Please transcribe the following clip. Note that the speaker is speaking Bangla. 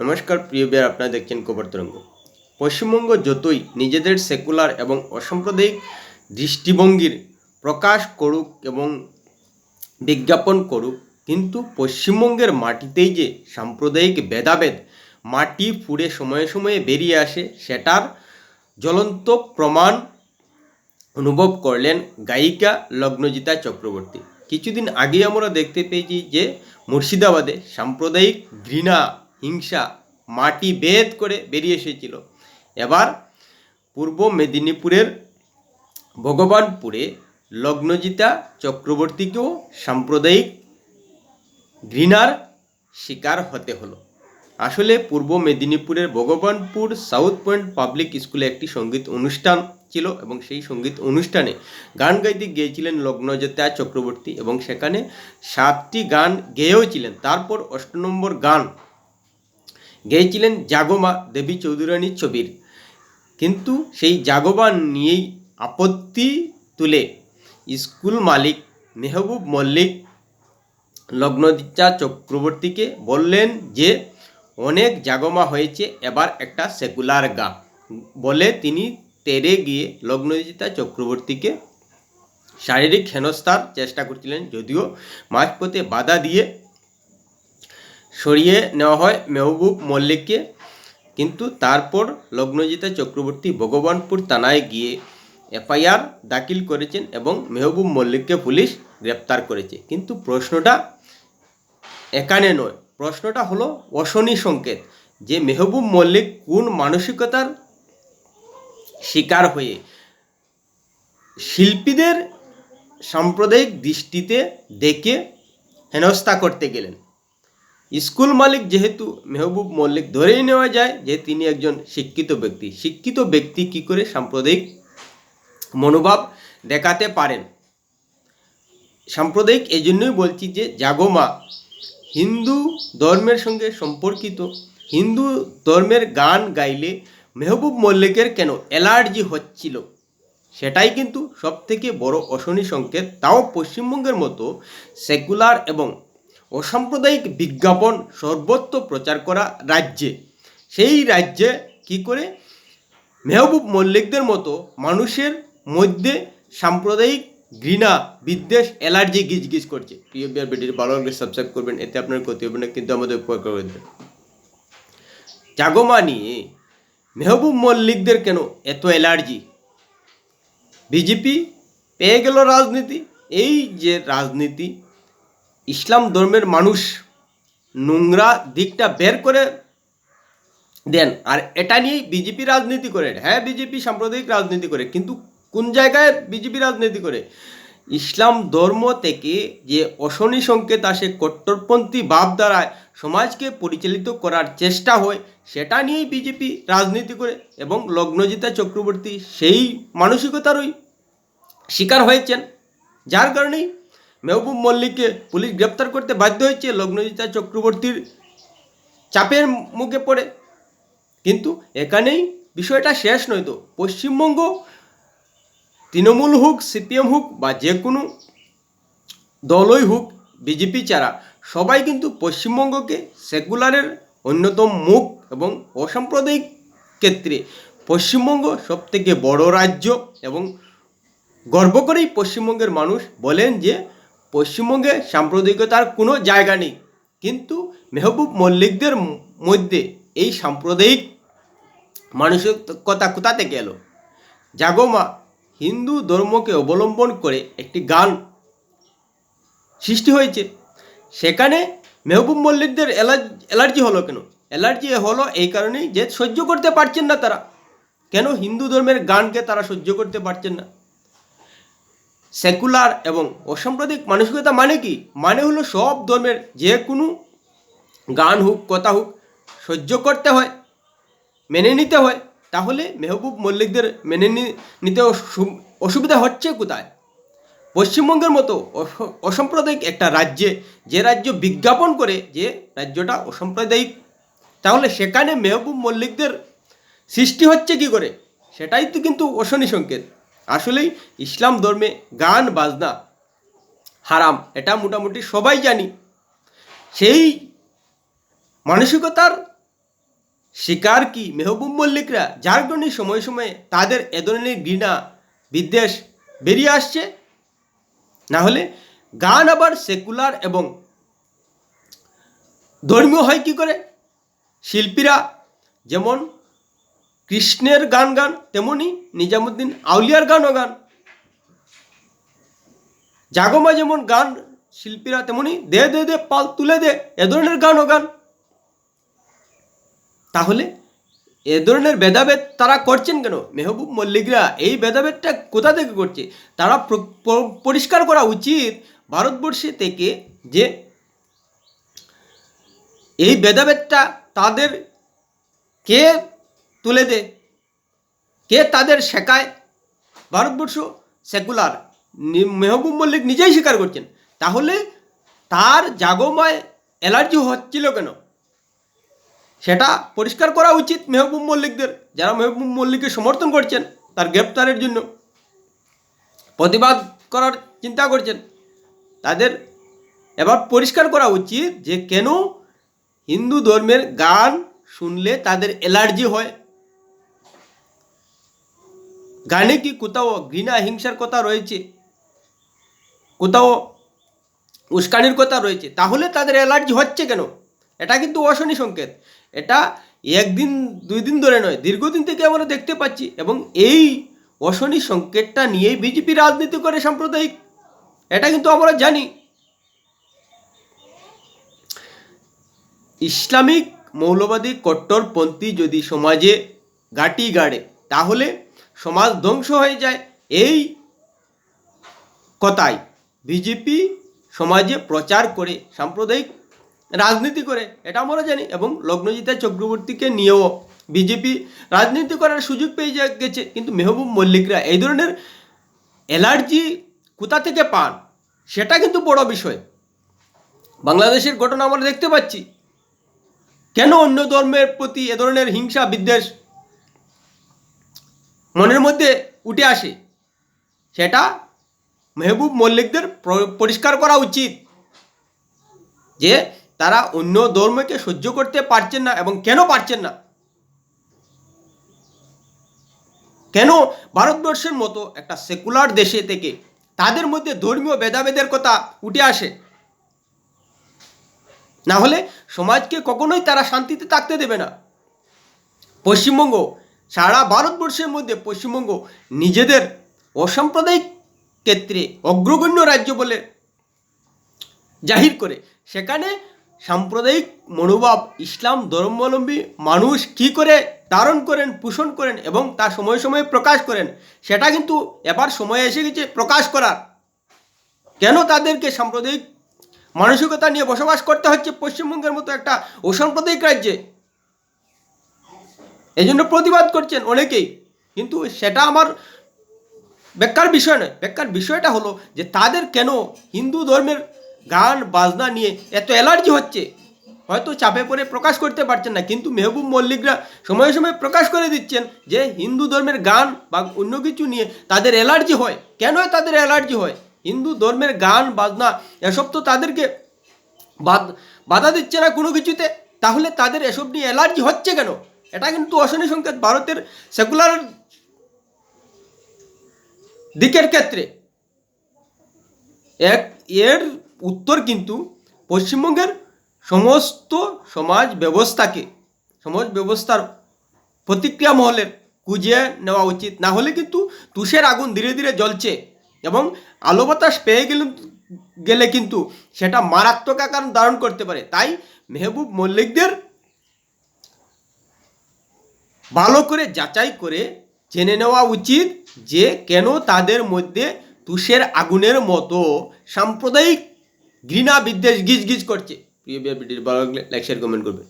নমস্কার প্রিয় বিয়ার, আপনারা দেখছেন খবর তরঙ্গ। পশ্চিমবঙ্গ যতই নিজেদের সেকুলার এবং অসাম্প্রদায়িক দৃষ্টিভঙ্গির প্রকাশ করুক এবং বিজ্ঞাপন করুক, কিন্তু পশ্চিমবঙ্গের মাটিতেই যে সাম্প্রদায়িক ভেদাভেদ মাটি ফুঁড়ে সময়ে সময়ে বেরিয়ে আসে, সেটার জ্বলন্ত প্রমাণ অনুভব করলেন গায়িকা লগ্নজিতা চক্রবর্তী। কিছুদিন আগে আমরা দেখতে পেয়েছি যে মুর্শিদাবাদে সাম্প্রদায়িক ঘৃণা, হিংসা মাটি ভেদ করে বেরিয়ে এসেছিল। এবার পূর্ব মেদিনীপুরের ভগবানপুরে লগ্নজিতা চক্রবর্তীকেও সাম্প্রদায়িক ঘৃণার শিকার হতে হলো। আসলে পূর্ব মেদিনীপুরের ভগবানপুর সাউথ পয়েন্ট পাবলিক স্কুলে একটি সঙ্গীত অনুষ্ঠান ছিল এবং সেই সঙ্গীত অনুষ্ঠানে গান গাইতে গিয়েছিলেন লগ্নজিতা চক্রবর্তী এবং সেখানে 7টি গান গেয়েও ছিলেন। তারপর 8 নম্বর গান গেয়েছিলেন জাগমা দেবী চৌধুরানীর ছবির। কিন্তু সেই জাগমা নিয়েই আপত্তি তুলে স্কুল মালিক মেহবুব মল্লিক লগ্নজিতা চক্রবর্তীকে বললেন যে অনেক জাগমা হয়েছে, এবার একটা সেকুলার গা বলে তিনি তেড়ে গিয়ে লগ্নজিতা চক্রবর্তীকে শারীরিক হেনস্থার চেষ্টা করছিলেন। যদিও মাঝপথে বাধা দিয়ে সরিয়ে নেওয়া হয় মেহবুব মল্লিককে, কিন্তু তারপর লগ্নজিতা চক্রবর্তী ভগবানপুর থানায় গিয়ে এফআইআর দাখিল করেছেন এবং মেহবুব মল্লিককে পুলিশ গ্রেপ্তার করেছে। কিন্তু প্রশ্নটা এখানে নয়, প্রশ্নটা হলো অশনি সংকেত যে মেহবুব মল্লিক কোন মানসিকতার শিকার হয়ে শিল্পীদের সাম্প্রদায়িক দৃষ্টিতে দেখে হেনস্থা করতে গেলেন। স্কুল মালিক যেহেতু মেহবুব মল্লিক ধরেই নেওয়া যায় যে তিনি একজন শিক্ষিত ব্যক্তি কী করে সাম্প্রদায়িক মনোভাব দেখাতে পারেন। সাম্প্রদায়িক এই জন্যই বলছি যে জাগমা হিন্দু ধর্মের সঙ্গে সম্পর্কিত। হিন্দু ধর্মের গান গাইলে মেহবুব মল্লিকের কেন অ্যালার্জি হচ্ছিল, সেটাই কিন্তু সবথেকে বড় অশনি সংকেত। তাও পশ্চিমবঙ্গের মতো সেকুলার এবং অসাম্প্রদায়িক বিজ্ঞাপন সর্বত্র প্রচার করা রাজ্যে, সেই রাজ্যে কি করে মেহবুব মল্লিকদের মতো মানুষের মধ্যে সাম্প্রদায়িক ঘৃণা, বিদ্বেষ, অ্যালার্জি গিজগিজ করছে। প্রিয় বিয়ার ভিডিওটি ভালো লাগলে সাবস্ক্রাইব করবেন, এতে আপনার ক্ষতি হবে না, কিন্তু আমাদের উপকার করে দেবেন। জাগমা নিয়ে মেহবুব মল্লিকদের কেন এত অ্যালার্জি? বিজেপি পেয়ে গেল রাজনীতি। এই যে রাজনীতি, ইসলাম ধর্মের মানুষ নোংরা দিকটা বের করে দেন আর এটা নিয়েই বিজেপি রাজনীতি করে। হ্যাঁ, বিজেপি সাম্প্রদায়িক রাজনীতি করে, কিন্তু কোন জায়গায় বিজেপি রাজনীতি করে? ইসলাম ধর্ম থেকে যে অশনি সংকেত আসে, কট্টরপন্থী ভাব দ্বারা সমাজকে পরিচালিত করার চেষ্টা হয়, সেটা নিয়েই বিজেপি রাজনীতি করে এবং লগ্নজিতা চক্রবর্তী সেই মানসিকতারই শিকার হয়েছেন, যার কারণেই মেহবুব মল্লিককে পুলিশ গ্রেপ্তার করতে বাধ্য হয়েছে লগ্নজিতা চক্রবর্তীর চাপের মুখে পড়ে। কিন্তু এখানেই বিষয়টা শেষ নয়। তো পশ্চিমবঙ্গ তৃণমূল হোক, সিপিএম হোক বা যে কোনো দলই হোক, বিজেপি ছাড়া সবাই কিন্তু পশ্চিমবঙ্গকে সেকুলারের অন্যতম মুখ এবং অসাম্প্রদায়িক ক্ষেত্রে পশ্চিমবঙ্গ সবথেকে বড় রাজ্য এবং গর্ব করেই পশ্চিমবঙ্গের মানুষ বলেন যে পশ্চিমবঙ্গে সাম্প্রদায়িকতার কোনো জায়গা নেই। কিন্তু মেহবুব মল্লিকদের মধ্যে এই সাম্প্রদায়িক মানসিকতা কোথা থেকে এলো? জাগমা হিন্দু ধর্মকে অবলম্বন করে একটি গান সৃষ্টি হয়েছে, সেখানে মেহবুব মল্লিকদের অ্যালার্জি হলো কেন? অ্যালার্জি হলো এই কারণেই যে সহ্য করতে পারছেন না তারা। কেন হিন্দু ধর্মের গানকে তারা সহ্য করতে পারছেন না? সেকুলার এবং অসাম্প্রদায়িক মানসিকতা মানে কি? মানে হলো সব ধর্মের যে কোনো গান হোক, কথা হোক সহ্য করতে হয়, মেনে নিতে হয়। তাহলে মেহবুব মল্লিকদের মেনে নিতে অসুবিধা হচ্ছে কোথায়? পশ্চিমবঙ্গের মতো অসাম্প্রদায়িক একটা রাজ্যে, যে রাজ্য বিজ্ঞাপন করে যে রাজ্যটা অসাম্প্রদায়িক, তাহলে সেখানে মেহবুব মল্লিকদের সৃষ্টি হচ্ছে কি করে? সেটাই তো কিন্তু অশনি সংকেত। আসলেই ইসলাম ধর্মে গান বাজনা হারাম, এটা মোটামুটি সবাই জানি। সেই মানসিকতার শিকার কি মেহবুব মল্লিকরা, যার কারণে সময়ে সময়ে তাদের এ ধরনের ঘৃণা বিদ্বেষ বেরিয়ে আসছে? না হলে গান আবার সেকুলার এবং ধর্মীয় হয় কি করে? শিল্পীরা যেমন কৃষ্ণের গান গান, তেমনি নিজামুদ্দিন আউলিয়ার গানও গান। জাগমা যেমন গান শিল্পীরা, তেমনি দে দে দে পাল তুলে দে, এ ধরনের গানও গান। তাহলে এ ধরনের ভেদাভেদ তারা করছেন কেন? মেহবুব মল্লিকরা এই ভেদাভেদটা কোথা থেকে করছে? তারা পরিষ্কার করা উচিত ভারতবর্ষে থেকে যে এই ভেদাভেদটা তাদের কে তুলে দেয়, কে তাদের শেখায়? ভারতবর্ষ সেকুলার, মেহবুব মল্লিক নিজেই স্বীকার করছেন। তাহলে তার জাগমায় অ্যালার্জি হচ্ছিল কেন? সেটা পরিষ্কার করা উচিত মেহবুব মল্লিকদের, যারা মেহবুব মল্লিককে সমর্থন করছেন, তার গ্রেপ্তারের জন্য প্রতিবাদ করার চিন্তা করছেন। তাদের এবার পরিষ্কার করা উচিত যে কেন হিন্দু ধর্মের গান শুনলে তাদের অ্যালার্জি হয়। গানে কি কোথাও ঘৃণা হিংসার কথা রয়েছে? কোথাও উস্কানির কথা রয়েছে? তাহলে তাদের অ্যালার্জি হচ্ছে কেন? এটা কিন্তু অশনি সংকেত। এটা একদিন দুই দিন ধরে নয়, দীর্ঘদিন থেকে আমরা দেখতে পাচ্ছি। এবং এই অশনি সংকেতটা নিয়েই বিজেপি রাজনীতি করে সাম্প্রদায়িক, এটা কিন্তু আমরা জানি। ইসলামিক মৌলবাদী কট্টরপন্থী যদি সমাজে গাঁটি গাড়ে, তাহলে সমাজ ধ্বংস হয়ে যায়। এই কথাই বিজেপি সমাজে প্রচার করে, সাম্প্রদায়িক রাজনীতি করে, এটা আমরা জানি। এবং লগ্নজিতা চক্রবর্তীকে নিয়েও বিজেপি রাজনীতি করার সুযোগ পেয়ে গেছে। কিন্তু মেহবুব মল্লিকরা এই ধরনের অ্যালার্জি কোথা থেকে পান, সেটা কিন্তু বড় বিষয়। বাংলাদেশের ঘটনা আমরা দেখতে পাচ্ছি। কেন অন্য ধর্মের প্রতি এ ধরনের হিংসা বিদ্বেষ মনের মধ্যে উঠে আসে, সেটা মেহবুব মল্লিকদের পরিষ্কার করা উচিত যে তারা অন্য ধর্মকে সহ্য করতে পারছেন না। এবং কেন পারছেন না? কেন ভারতবর্ষের মতো একটা সেকুলার দেশে থেকে তাদের মধ্যে ধর্মীয় ভেদাভেদের কথা উঠে আসে? না হলে সমাজকে কখনোই তারা শান্তিতে থাকতে দেবে না। পশ্চিমবঙ্গ, সারা ভারতবর্ষের মধ্যে পশ্চিমবঙ্গ নিজেদের অসাম্প্রদায়িক ক্ষেত্রে অগ্রগণ্য রাজ্য বলে জাহির করে। সেখানে সাম্প্রদায়িক মনোভাব ইসলাম ধর্মাবলম্বী মানুষ কী করে ধারণ করেন, পোষণ করেন এবং তা সময়ে সময়ে প্রকাশ করেন, সেটা কিন্তু এবার সময় এসে গেছে প্রকাশ করার। কেন তাদেরকে সাম্প্রদায়িক মানসিকতা নিয়ে বসবাস করতে হচ্ছে পশ্চিমবঙ্গের মতো একটা অসাম্প্রদায়িক রাজ্যে? এই জন্য প্রতিবাদ করছেন অনেকেই। কিন্তু সেটা আমার ব্যাখ্যার বিষয় নয়। ব্যাখ্যার বিষয়টা হলো যে তাদের কেন হিন্দু ধর্মের গান বাজনা নিয়ে এত অ্যালার্জি হচ্ছে। হয়তো চাপে পড়ে প্রকাশ করতে পারছেন না, কিন্তু মেহবুব মল্লিকরা সময়ে সময়ে প্রকাশ করে দিচ্ছেন যে হিন্দু ধর্মের গান বা অন্য কিছু নিয়ে তাদের অ্যালার্জি হয়। কেন তাদের অ্যালার্জি হয়? হিন্দু ধর্মের গান বাজনা এসব তো তাদেরকে বাধা দিচ্ছে না কোনো কিছুতে। তাহলে তাদের এসব নিয়ে অ্যালার্জি হচ্ছে কেন? এটা কিন্তু অশনি সংকেত ভারতের সেকুলার দিকের ক্ষেত্রে। এর উত্তর কিন্তু পশ্চিমবঙ্গের সমস্ত সমাজ ব্যবস্থার প্রতিক্রিয়া মহলের খুঁজে নেওয়া উচিত। না হলে কিন্তু তুষের আগুন ধীরে ধীরে জ্বলছে এবং আলো বাতাস পেয়ে গেলে কিন্তু সেটা মারাত্মক আকার ধারণ করতে পারে। তাই মেহবুব মল্লিকদের ভালো করে যাচাই করে জেনে নেওয়া উচিত যে কেন তাদের মধ্যে তুষের আগুনের মতো সাম্প্রদায়িক ঘৃণা বিদ্বেষ গিজ গিজ করছে। প্রিয় ভিডিও ভালো লাগলে লাইক শেয়ার কমেন্ট করবে।